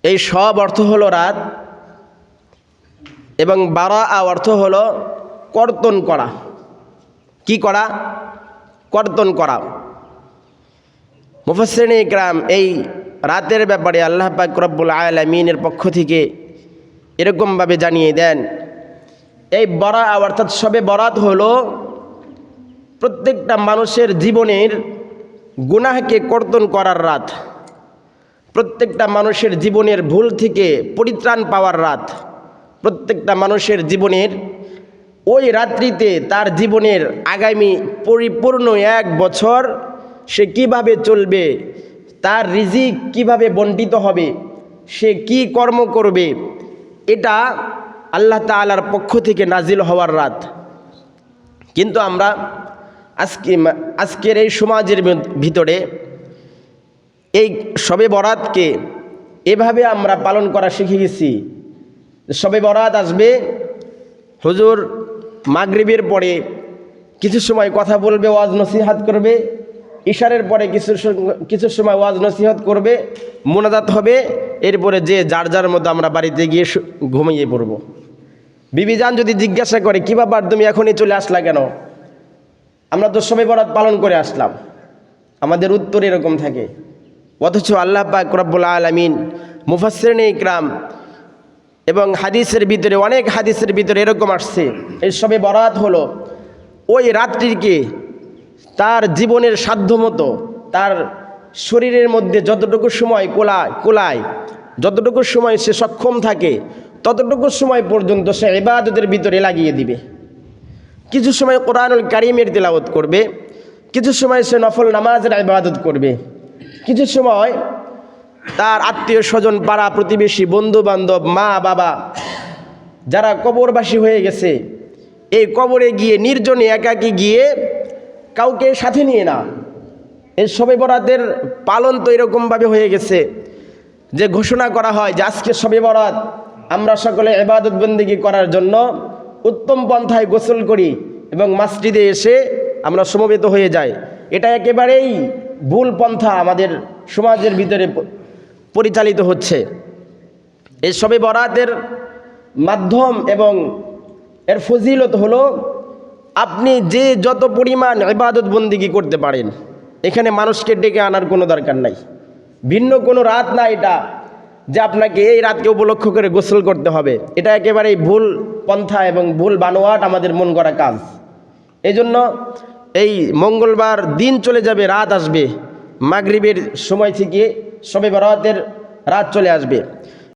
এই সব অর্থ হলো রাত, এবং বারা অর্থ হলো কর্তন করা। কি করা? কর্তন করা। মুফাসসিরিনে ইকরাম এই রাতের ব্যাপারে আল্লাহ পাক রব্বুল আলামিনের পক্ষ থেকে এরকমভাবে জানিয়ে দেন, এই বরা অর্থাৎ শবে বরাত হলো প্রত্যেকটা মানুষের জীবনের গুনাহকে কর্তন করার রাত, প্রত্যেকটা মানুষের জীবনের ভুল থেকে পরিত্রাণ পাওয়ার রাত, প্রত্যেকটা মানুষের জীবনের ওই রাত্রিতে তার জীবনের আগামী পরিপূর্ণ 1 বছর সে কিভাবে চলবে, তার রিজিক কিভাবে বণ্টিত হবে, সে কি কর্ম করবে, এটা আল্লাহ তাআলার পক্ষ থেকে নাজিল হওয়ার রাত। কিন্তু আমরা আজকের এই সমাজের ভিতরে এই শবে বরাতকে এভাবে আমরা পালন করা শিখে গেছি। শবে বরাত আসবে, হুজুর মাগরিবের পরে কিছু সময় কথা বলবে, ওয়াজ নসিহত করবে, ইশারের পরে কিছু সময় ওয়াজ নসিহত করবে, মোনাজাত হবে, এরপরে যে যার যার মধ্যে আমরা বাড়িতে গিয়ে ঘুমিয়ে পড়ব। বিবিজান যদি জিজ্ঞাসা করে, কী ব্যাপার তুমি এখনই চলে আসলা কেন, আমরা তো শবে বরাত পালন করে আসলাম, আমাদের উত্তর এরকম থাকে। অথচ আল্লাহ পাক রব্বুল আলামিন, মুফাসসিরিনে ইকরাম এবং হাদিসের ভিতরে, অনেক হাদিসের ভিতরে এরকম আসছে, এই শবে বরাত হলো ওই রাত্রিকে তার জীবনের সাধ্যমতো, তার শরীরের মধ্যে যতটুকু সময় কোলায়, যতটুকু সময় সে সক্ষম থাকে, ততটুকু সময় পর্যন্ত সে ইবাদতের ভিতরে লাগিয়ে দিবে। কিছু সময় কোরআনুল কারীমের তিলাওয়াত করবে, কিছু সময় সে নফল নামাজের ইবাদত করবে, কিছু সময় তার আত্মীয় স্বজন, পাড়া প্রতিবেশী, বন্ধু বান্ধব, মা বাবা যারা কবরবাসী হয়ে গেছে, এই কবরে গিয়ে নির্জনে একাকী গিয়ে, কাউকে সাথে নিয়ে না। এই শবে বরাতের পালন তো এরকমভাবে হয়ে গেছে যে ঘোষণা করা হয় যে আজকে শবে বরাত, আমরা সকলে ইবাদত বন্দেগী করার জন্য উত্তম পন্থায় গোসল করি এবং মসজিদে এসে আমরা সমবেত হয়ে যাই। এটা একেবারেই ভুল পন্থা আমাদের সমাজের ভিতরে পরিচালিত হচ্ছে। এই শবে বরাতের মাধ্যম এবং এর ফজিলত হলো, আপনি যে যত পরিমাণ ইবাদত বন্দেগী করতে পারেন, এখানে মানুষকে ডেকে আনার কোনো দরকার নাই, ভিন্ন কোনো রাত না এটা যে আপনাকে এই রাতকে উপলক্ষ করে গোসল করতে হবে। এটা একেবারেই ভুল পন্থা এবং ভুল বানোয়াট আমাদের মন করা কাজ। এই জন্য এই মঙ্গলবার দিন চলে যাবে, রাত আসবে, মাগরিবের সময় থেকে শবে বরাতের রাত চলে আসবে।